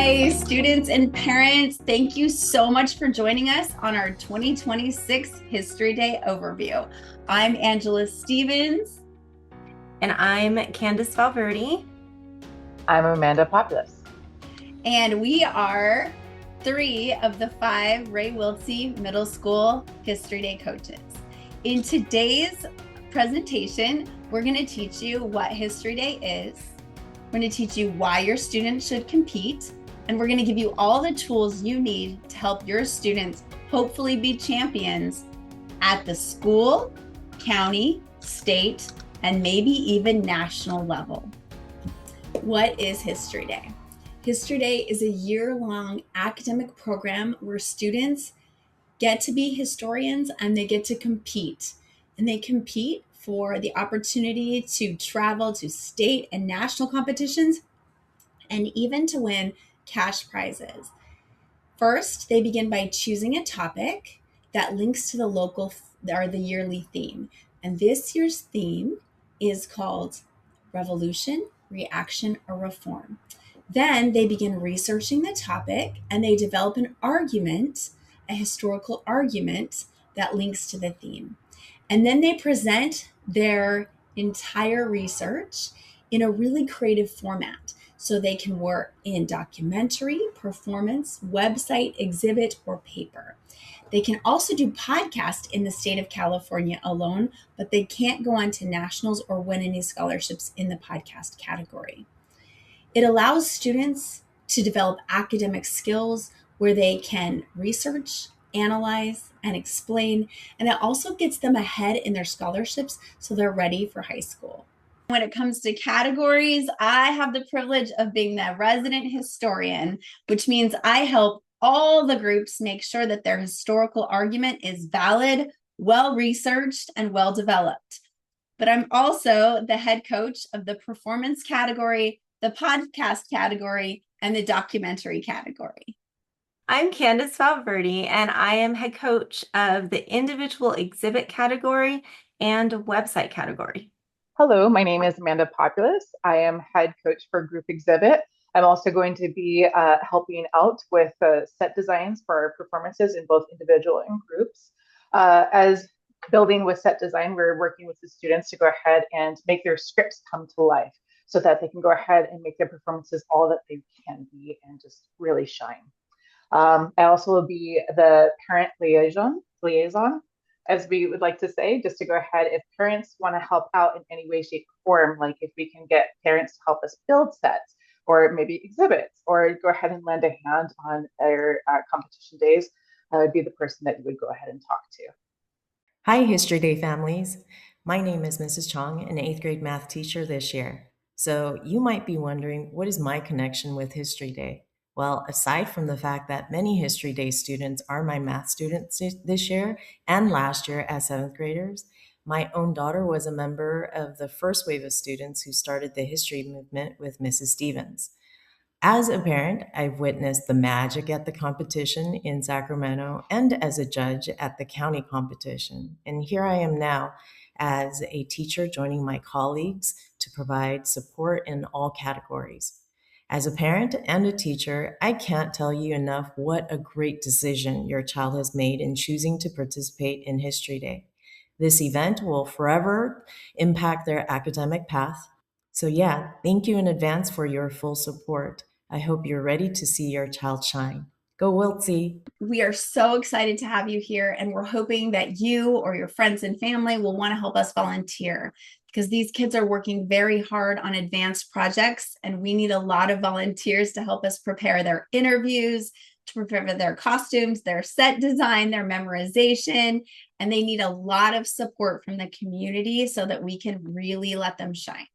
Hi, students and parents. Thank you so much for joining us on our 2026 History Day overview. I'm Angela Stevens. And I'm Candace Valverde. I'm Amanda Populous. And we are 3 of the 5 Ray Wiltsey Middle School History Day coaches. In today's presentation, we're going to teach you what History Day is. We're going to teach you why your students should compete. And we're going to give you all the tools you need to help your students hopefully be champions at the school, county, state, and maybe even national level. What is History Day? History Day is a year-long academic program where students get to be historians and they get to compete. And they compete for the opportunity to travel to state and national competitions and even to win cash prizes. First, they begin by choosing a topic that links to the local or the yearly theme. And this year's theme is called Revolution, Reaction, or Reform. Then they begin researching the topic and they develop an argument, a historical argument that links to the theme. And then they present their entire research in a really creative format. So they can work in documentary, performance, website, exhibit, or paper. They can also do podcasts in the state of California alone, but they can't go on to nationals or win any scholarships in the podcast category. It allows students to develop academic skills where they can research, analyze, and explain, and it also gets them ahead in their scholarships so they're ready for high school. When it comes to categories, I have the privilege of being the resident historian, which means I help all the groups make sure that their historical argument is valid, well-researched, and well-developed. But I'm also the head coach of the performance category, the podcast category, and the documentary category. I'm Candace Valverde, and I am head coach of the individual exhibit category and website category. Hello, my name is Amanda Populous. I am head coach for Group Exhibit. I'm also going to be helping out with set designs for our performances in both individual and groups. As building with set design, we're working with the students to go ahead and make their scripts come to life so that they can go ahead and make their performances all that they can be and just really shine. I also will be the parent liaison, as we would like to say, just to go ahead if parents want to help out in any way, shape, or form, like if we can get parents to help us build sets or maybe exhibits or go ahead and lend a hand on their competition days, I would be the person that you would go ahead and talk to. Hi, History Day families. My name is Mrs. Chong, an 8th grade math teacher this year. So you might be wondering, what is my connection with History Day? Well, aside from the fact that many History Day students are my math students this year and last year as 7th graders, my own daughter was a member of the first wave of students who started the history movement with Mrs. Stevens. As a parent, I've witnessed the magic at the competition in Sacramento and as a judge at the county competition. And here I am now as a teacher joining my colleagues to provide support in all categories. As a parent and a teacher, I can't tell you enough what a great decision your child has made in choosing to participate in History Day. This event will forever impact their academic path. So yeah, thank you in advance for your full support. I hope you're ready to see your child shine. Go Wiltsey! We are so excited to have you here, and we're hoping that you or your friends and family will want to help us volunteer because these kids are working very hard on advanced projects, and we need a lot of volunteers to help us prepare their interviews, to prepare their costumes, their set design, their memorization, and they need a lot of support from the community so that we can really let them shine.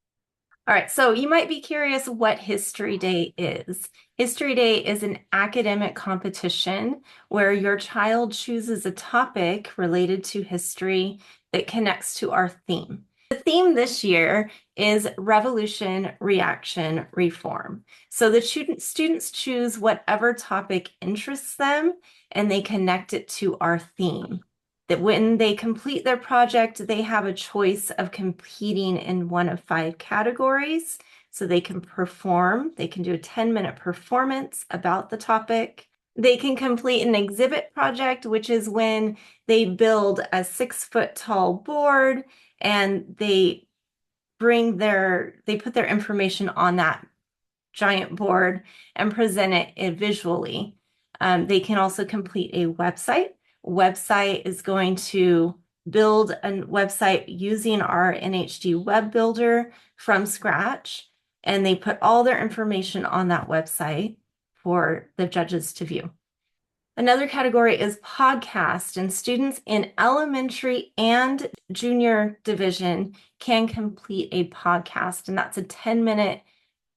All right, so you might be curious what History Day is. History Day is an academic competition where your child chooses a topic related to history that connects to our theme. The theme this year is Revolution, Reaction, Reform. So the students choose whatever topic interests them and they connect it to our theme. That when they complete their project, they have a choice of competing in one of 5 categories, So they can perform, they can do a 10-minute performance about the topic. They can complete an exhibit project, which is when they build a 6-foot tall board and they put their information on that giant board and present it visually. They can also complete a website. Website is going to build a website using our NHD web builder from scratch, and they put all their information on that website for the judges to view. Another category is podcast, and students in elementary and junior division can complete a podcast, and that's a 10-minute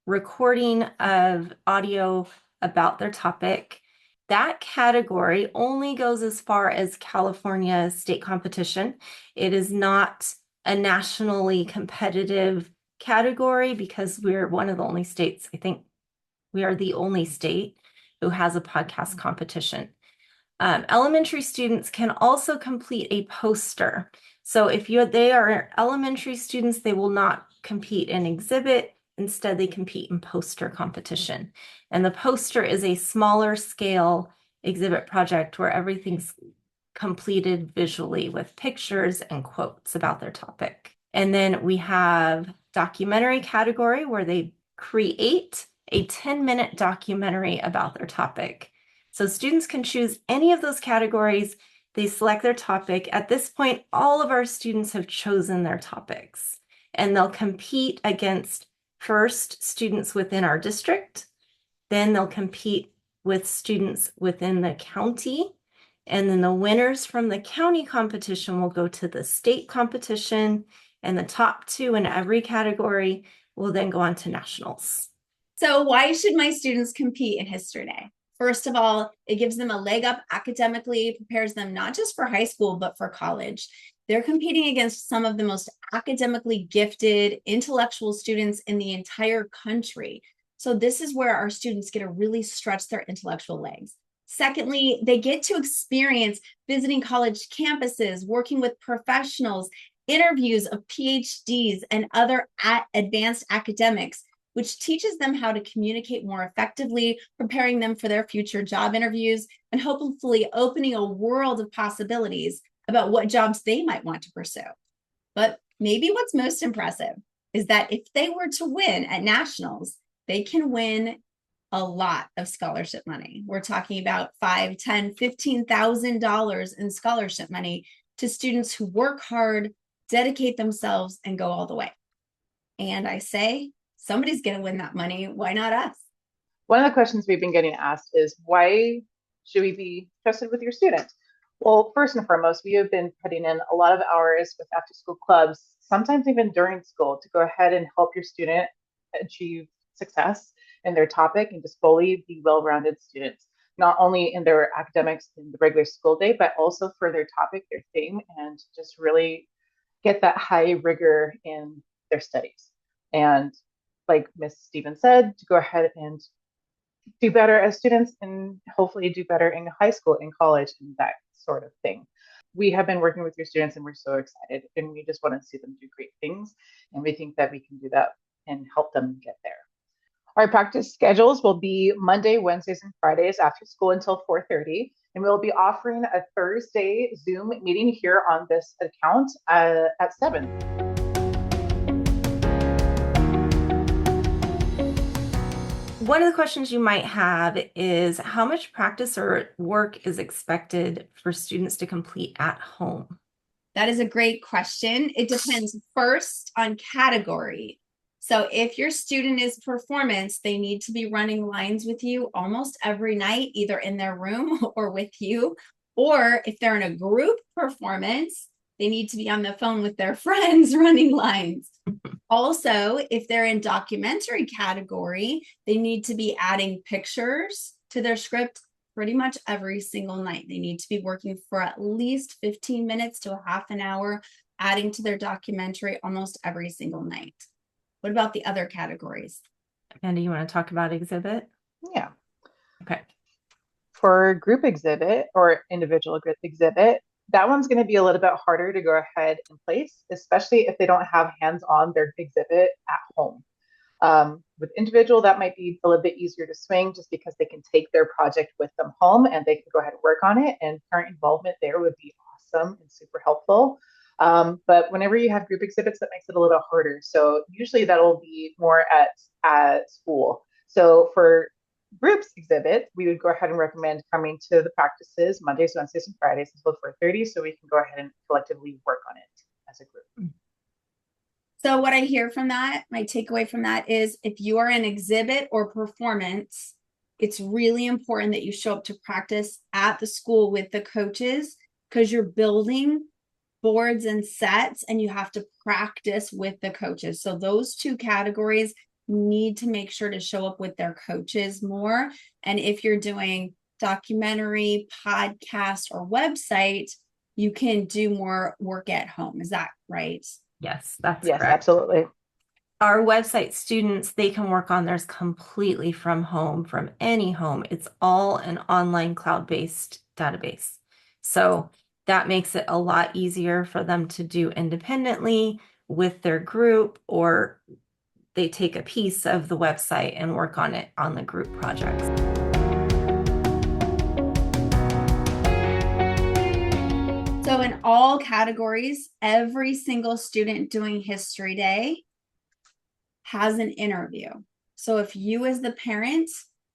recording of audio about their topic. That category only goes as far as California state competition. It is not a nationally competitive category because we're one of the only states, I think we are the only state who has a podcast competition. Elementary students can also complete a poster. So if they are elementary students, they will not compete in exhibit. Instead, they compete in poster competition. And the poster is a smaller scale exhibit project where everything's completed visually with pictures and quotes about their topic. And then we have documentary category where they create a 10-minute documentary about their topic. So students can choose any of those categories. They select their topic. At this point, all of our students have chosen their topics, and they'll compete against first students within our district. Then they'll compete with students within the county. And then the winners from the county competition will go to the state competition, and the top 2 in every category will then go on to nationals. So why should my students compete in History Day? First of all, it gives them a leg up academically, prepares them not just for high school, but for college. They're competing against some of the most academically gifted intellectual students in the entire country. So this is where our students get to really stretch their intellectual legs. Secondly, they get to experience visiting college campuses, working with professionals, interviews of PhDs and other advanced academics, which teaches them how to communicate more effectively, preparing them for their future job interviews, and hopefully opening a world of possibilities about what jobs they might want to pursue. But maybe what's most impressive is that if they were to win at nationals, they can win a lot of scholarship money. We're talking about $5,000, $10,000, $15,000 in scholarship money to students who work hard, dedicate themselves, and go all the way. And I say, somebody's going to win that money. Why not us? One of the questions we've been getting asked is, why should we be trusted with your student? Well, first and foremost, we have been putting in a lot of hours with after school clubs, sometimes even during school, to go ahead and help your student achieve success in their topic and just fully be well-rounded students, not only in their academics in the regular school day, but also for their topic, their theme, and just really get that high rigor in their studies. And like Ms. Stevens said, to go ahead and do better as students and hopefully do better in high school, in college, and that sort of thing. We have been working with your students and we're so excited, and we just want to see them do great things. And we think that we can do that and help them get there. Our practice schedules will be Monday, Wednesdays, and Fridays after school until 4:30. And we'll be offering a Thursday Zoom meeting here on this account at 7. One of the questions you might have is how much practice or work is expected for students to complete at home? That is a great question. It depends first on category. So if your student is performance, they need to be running lines with you almost every night, either in their room or with you. Or if they're in a group performance, they need to be on the phone with their friends running lines. Also, if they're in documentary category, they need to be adding pictures to their script pretty much every single night. They need to be working for at least 15 minutes to a half an hour, adding to their documentary almost every single night. What about the other categories? Amanda, you want to talk about exhibit? Yeah. Okay. For group exhibit or individual group exhibit, that one's going to be a little bit harder to go ahead and place, especially if they don't have hands-on their exhibit at home. With individual, that might be a little bit easier to swing just because they can take their project with them home and they can go ahead and work on it. And parent involvement there would be awesome and super helpful. But whenever you have group exhibits, that makes it a little harder. So usually that'll be more at school. So for groups exhibit, we would go ahead and recommend coming to the practices Mondays, Wednesdays, and Fridays until 4:30, so we can go ahead and collectively work on it as a group. So what I hear from that, my takeaway from that is if you are an exhibit or performance, it's really important that you show up to practice at the school with the coaches because you're building boards and sets and you have to practice with the coaches. So those two categories need to make sure to show up with their coaches more. And if you're doing documentary, podcast, or website, you can do more work at home. Is that right? Yes, that's Yes, correct. absolutely. Our website students, they can work on theirs completely from home, from any home. It's all an online cloud-based database. So that makes it a lot easier for them to do independently with their group, or they take a piece of the website and work on it on the group projects. So in all categories, every single student doing History Day has an interview. So if you as the parent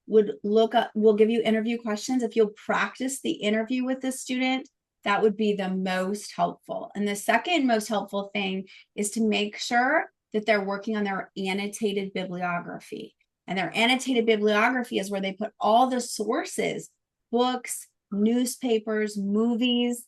would look up, we'll give you interview questions. If you'll practice the interview with the student, that would be the most helpful. And the second most helpful thing is to make sure that they're working on their annotated bibliography. And their annotated bibliography is where they put all the sources, books, newspapers, movies.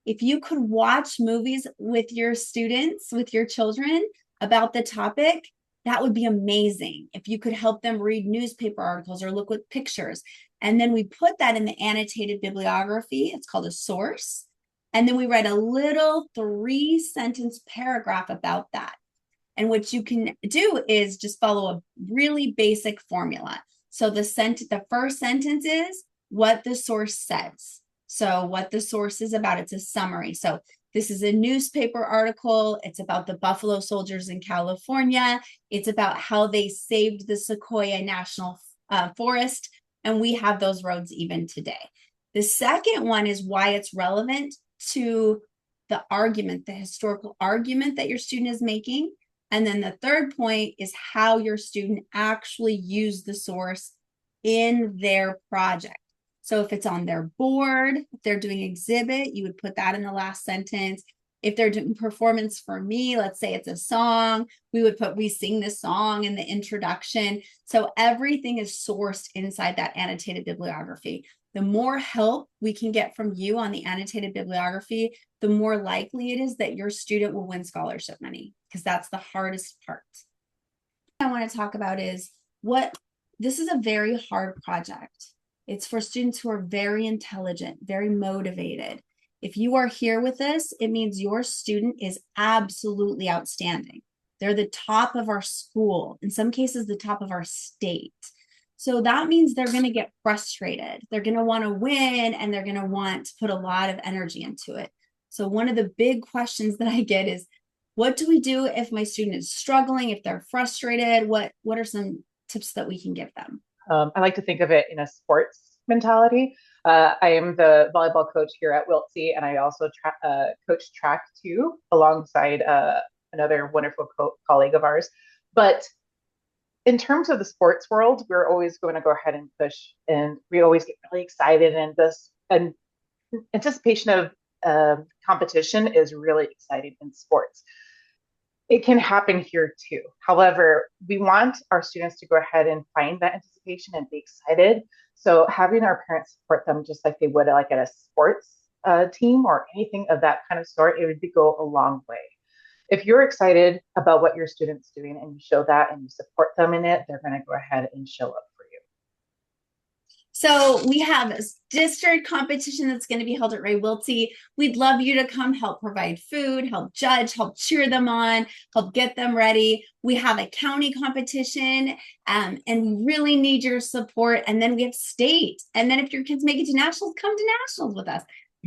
If you could watch movies with your students, with your children about the topic, that would be amazing. If you could help them read newspaper articles or look at pictures. And then we put that in the annotated bibliography. It's called a source. And then we write a little 3-sentence paragraph about that. And what you can do is just follow a really basic formula. So the first sentence is what the source says. So what the source is about, it's a summary. So this is a newspaper article. It's about the Buffalo Soldiers in California. It's about how they saved the Sequoia National Forest. And we have those roads even today. The second one is why it's relevant to the argument, the historical argument that your student is making. And then the third point is how your student actually used the source in their project. So if it's on their board, if they're doing exhibit, you would put that in the last sentence. If they're doing performance for me, let's say it's a song, we would put, we sing this song in the introduction. So everything is sourced inside that annotated bibliography. The more help we can get from you on the annotated bibliography, the more likely it is that your student will win scholarship money, because that's the hardest part. What I want to talk about is this is a very hard project. It's for students who are very intelligent, very motivated. If you are here with us, it means your student is absolutely outstanding. They're the top of our school, in some cases, the top of our state. So that means they're going to get frustrated. They're going to want to win, and they're going to want to put a lot of energy into it. So one of the big questions that I get is, what do we do if my student is struggling, if they're frustrated? What are some tips that we can give them? I like to think of it in a sports mentality. I am the volleyball coach here at Wiltsey, and I also coach track too, alongside another wonderful colleague of ours. But in terms of the sports world, we're always going to go ahead and push, and we always get really excited, and this and anticipation of competition is really exciting in sports. It can happen here too. However, we want our students to go ahead and find that anticipation and be excited. So having our parents support them just like they would like at a sports team or anything of that kind of sort, it would go a long way. If you're excited about what your student's doing and you show that and you support them in it, they're going to go ahead and show up for you. So we have a district competition that's going to be held at Ray Wiltsey. We'd love you to come help provide food, help judge, help cheer them on, help get them ready. We have a county competition, and we really need your support. And then we have state. And then if your kids make it to nationals, come to nationals with us.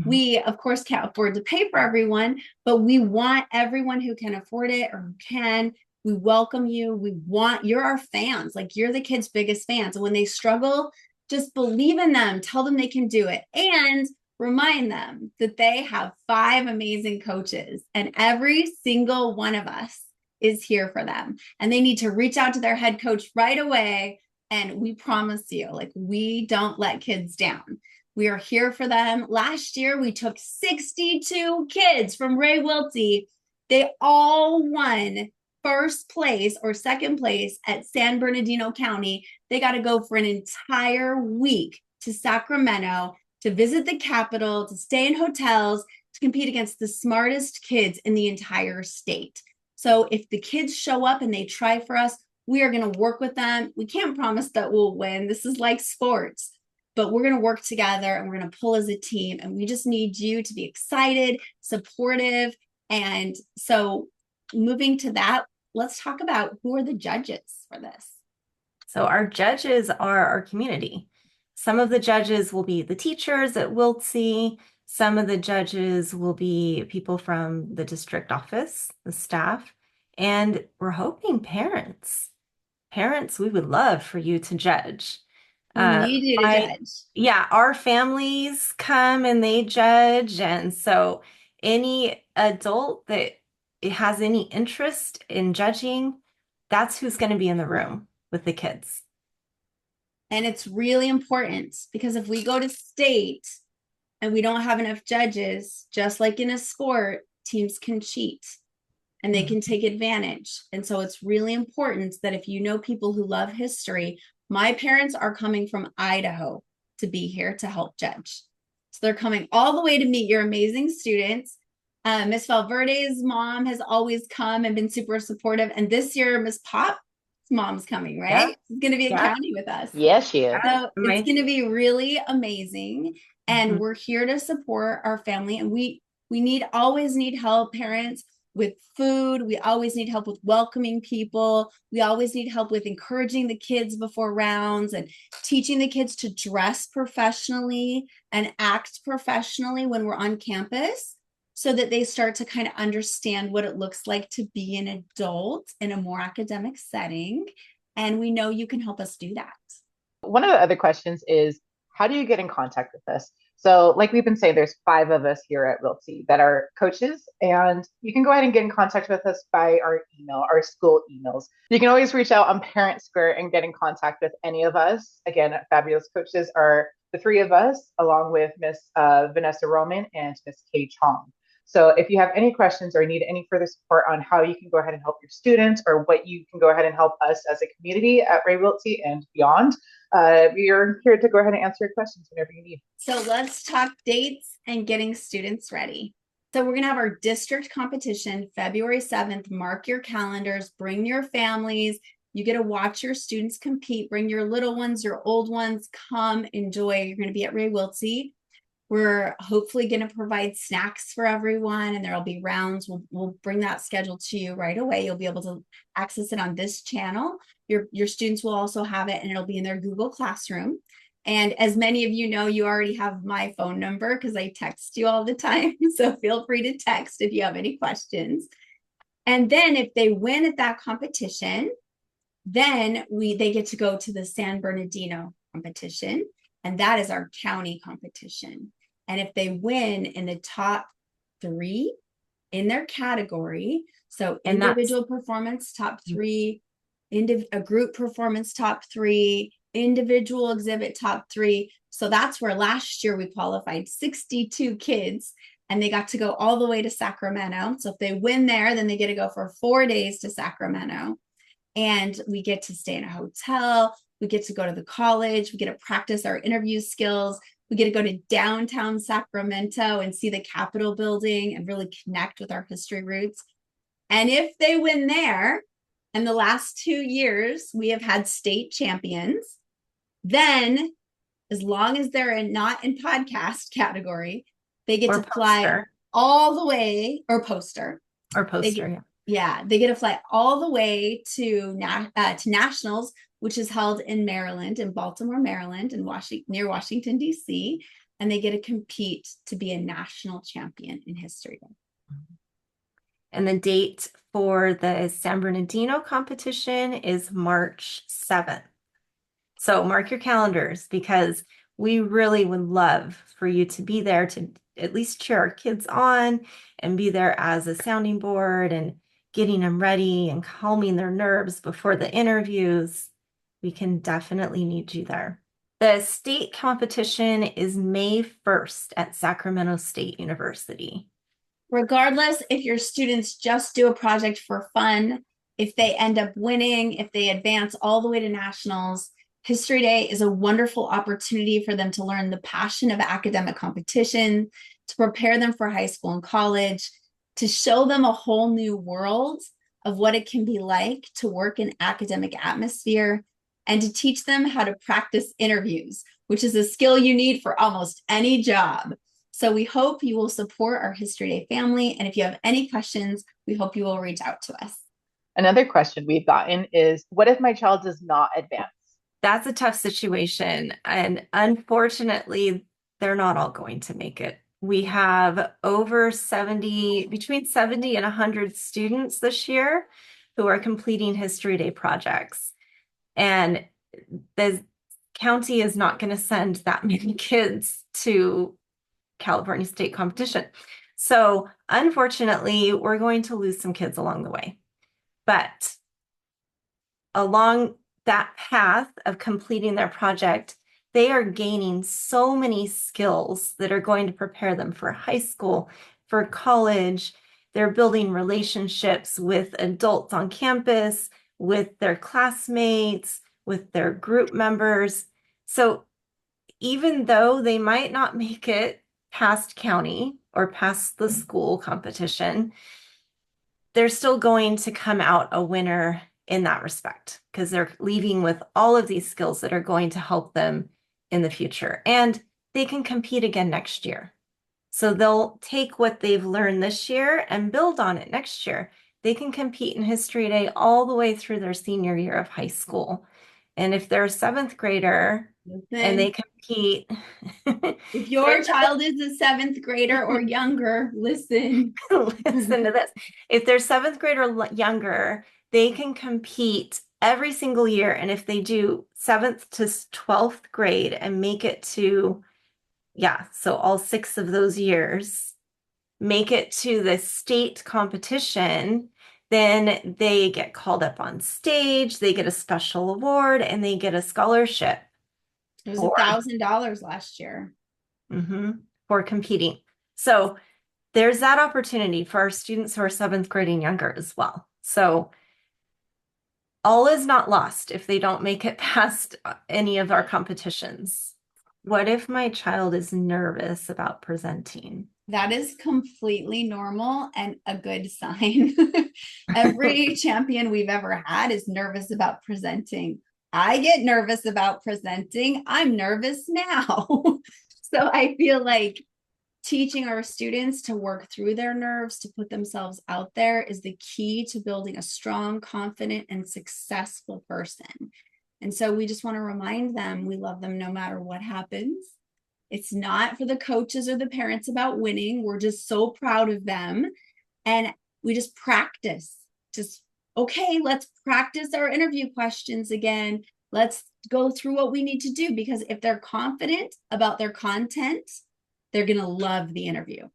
We, of course, can't afford to pay for everyone, but we want everyone who can afford it or who can We welcome you. You're our fans. Like, you're the kids' biggest fans. And when they struggle, just believe in them. Tell them they can do it. And remind them that they have 5 amazing coaches, and every single one of us is here for them. And they need to reach out to their head coach right away. And we promise you, like, we don't let kids down. We are here for them. Last year, we took 62 kids from Ray Wiltsey. They all won first place or second place at San Bernardino County. They got to go for an entire week to Sacramento to visit the Capitol, to stay in hotels, to compete against the smartest kids in the entire state. So if the kids show up and they try for us, we are going to work with them. We can't promise that we'll win. This is like sports, but we're going to work together and we're going to pull as a team. And we just need you to be excited, supportive. And so moving to that, let's talk about who are the judges for this. So our judges are our community. Some of the judges will be the teachers at Wiltsey. Some of the judges will be people from the district office, the staff, and we're hoping parents. Parents, we would love for you to judge. We need you to judge. Yeah, our families come and they judge. And so any adult that has any interest in judging, that's who's going to be in the room with the kids. And it's really important, because if we go to state and we don't have enough judges, just like in a sport, teams can cheat and they can take advantage. And so it's really important that if you know people who love history, my parents are coming from Idaho to be here to help judge. So they're coming all the way to meet your amazing students. Miss Valverde's mom has always come and been super supportive. And this year, Miss Pop's mom's coming, right? Yeah. She's going to be at Yeah. county with us. Yes, she is. So it's going to be really amazing. And we're here to support our family. And we always need help, parents, with food. We always need help with welcoming people. We always need help with encouraging the kids before rounds and teaching the kids to dress professionally and act professionally when we're on campus, so that they start to kind of understand what it looks like to be an adult in a more academic setting. And we know you can help us do that. One of the other questions is, how do you get in contact with us? So like we've been saying, there's 5 of us here at Wiltsey that are coaches, and you can go ahead and get in contact with us by our email, our school emails. You can always reach out on Parent Square and get in contact with any of us. Again, Fabulous Coaches are the 3 of us, along with Miss Vanessa Roman and Miss Kay Chong. So if you have any questions or need any further support on how you can go ahead and help your students, or what you can go ahead and help us as a community at Ray Wiltsey and beyond, we are here to go ahead and answer your questions whenever you need. So let's talk dates and getting students ready. So we're going to have our district competition February 7th. Mark your calendars, bring your families. You get to watch your students compete. Bring your little ones, your old ones, come enjoy. You're going to be at Ray Wiltsey. We're hopefully going to provide snacks for everyone, and there'll be rounds. We'll bring that schedule to you right away. You'll be able to access it on this channel. Your students will also have it, and it'll be in their Google Classroom. And as many of you know, you already have my phone number because I text you all the time. So feel free to text if you have any questions. And then if they win at that competition, then they get to go to the San Bernardino competition. And that is our county competition. And if they win in the top 3 in their category, so individual performance top 3, a group performance top 3, individual exhibit top 3. So that's where last year we qualified 62 kids, and they got to go all the way to Sacramento. So if they win there, then they get to go for 4 days to Sacramento. And we get to stay in a hotel. We get to go to the college. We get to practice our interview skills. We get to go to downtown Sacramento and see the Capitol building and really connect with our history roots. And if they win there, and the last 2 years we have had state champions, then as long as they're not in podcast category, they get to fly all the way, or poster. Yeah, they get to fly all the way to nationals, which is held in Maryland, in Baltimore, Maryland, and near Washington, D.C. And they get to compete to be a national champion in history. And the date for the San Bernardino competition is March 7th. So mark your calendars, because we really would love for you to be there to at least cheer our kids on and be there as a sounding board and getting them ready and calming their nerves before the interviews. We can definitely need you there. The state competition is May 1st at Sacramento State University. Regardless if your students just do a project for fun, if they end up winning, if they advance all the way to nationals, History Day is a wonderful opportunity for them to learn the passion of academic competition, to prepare them for high school and college, to show them a whole new world of what it can be like to work in academic atmosphere, and to teach them how to practice interviews, which is a skill you need for almost any job. So we hope you will support our History Day family. And if you have any questions, we hope you will reach out to us. Another question we've gotten is, what if my child does not advance? That's a tough situation. And unfortunately, they're not all going to make it. We have over 70, between 70 and 100 students this year who are completing History Day projects. And the county is not going to send that many kids to California state competition. So unfortunately, we're going to lose some kids along the way. But along that path of completing their project, they are gaining so many skills that are going to prepare them for high school, for college. They're building relationships with adults on campus, with their classmates, with their group members. So even though they might not make it past county or past the school competition, they're still going to come out a winner in that respect, because they're leaving with all of these skills that are going to help them in the future. And they can compete again next year. So they'll take what they've learned this year and build on it next year. They can compete in History Day all the way through their senior year of high school. And if they're a 7th grader and they compete, if your child is a 7th grader or younger, listen. Listen to this. If they're 7th grade or younger, they can compete every single year. And if they do 7th to 12th grade and make it to, so all 6 of those years, make it to the state competition, then they get called up on stage, they get a special award, and they get a scholarship. It was $1,000 last year. For competing. So there's that opportunity for our students who are 7th grade and younger as well. So all is not lost if they don't make it past any of our competitions. What if my child is nervous about presenting? That is completely normal and a good sign. Every champion we've ever had is nervous about presenting. I get nervous about presenting. I'm nervous now. So I feel like teaching our students to work through their nerves, to put themselves out there, is the key to building a strong, confident, and successful person. And so we just want to remind them we love them no matter what happens. It's not for the coaches or the parents about winning. We're just so proud of them. And we just practice. Okay, let's practice our interview questions again. Let's go through what we need to do, because if they're confident about their content, they're going to love the interview.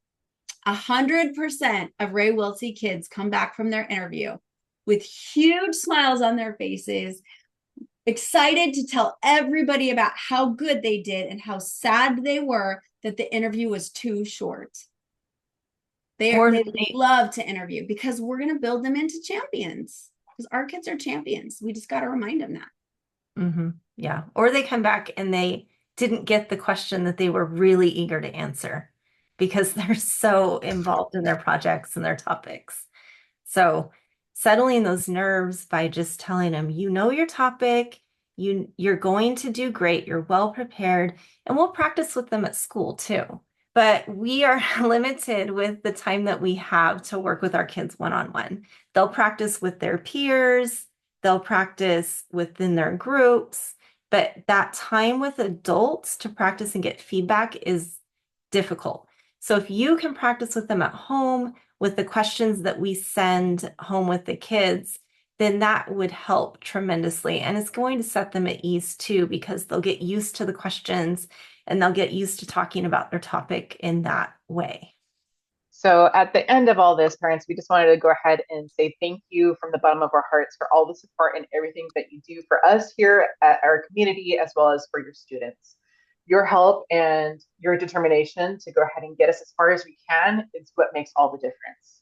100% of Ray Wiltsey kids come back from their interview with huge smiles on their faces, excited to tell everybody about how good they did and how sad they were that the interview was too short. They love to interview, because we're going to build them into champions, because our kids are champions. We just got to remind them that. Yeah. Or they come back and they didn't get the question that they were really eager to answer, because they're so involved in their projects and their topics. So settling those nerves by just telling them, you know, your topic, you're going to do great, you're well prepared, and we'll practice with them at school too. But we are limited with the time that we have to work with our kids one-on-one. They'll practice with their peers, they'll practice within their groups, but that time with adults to practice and get feedback is difficult. So if you can practice with them at home, with the questions that we send home with the kids, then that would help tremendously. And it's going to set them at ease too, because they'll get used to the questions and they'll get used to talking about their topic in that way. So at the end of all this, parents, we just wanted to go ahead and say thank you from the bottom of our hearts for all the support and everything that you do for us here at our community, as well as for your students. Your help and your determination to go ahead and get us as far as we can is what makes all the difference.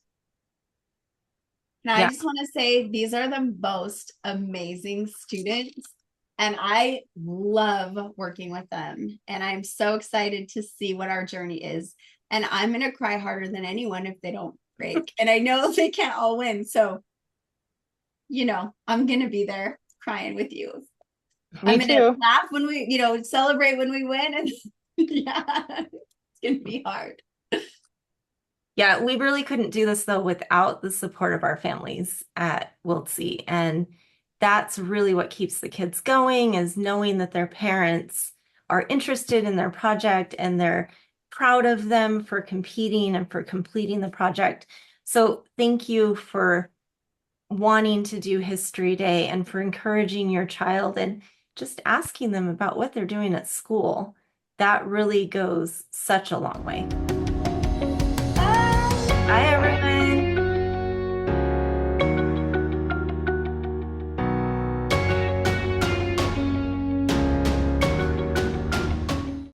And I just want to say these are the most amazing students, and I love working with them. And I'm so excited to see what our journey is. And I'm going to cry harder than anyone if they don't break. And I know they can't all win. So, you know, I'm going to be there crying with you. Me I'm going to too. laugh when we, you know, celebrate when we win. And yeah, it's going to be hard. Yeah, we really couldn't do this though without the support of our families at Wiltse. And that's really what keeps the kids going, is knowing that their parents are interested in their project and they're proud of them for competing and for completing the project. So thank you for wanting to do History Day and for encouraging your child and just asking them about what they're doing at school. That really goes such a long way. Bye, everyone.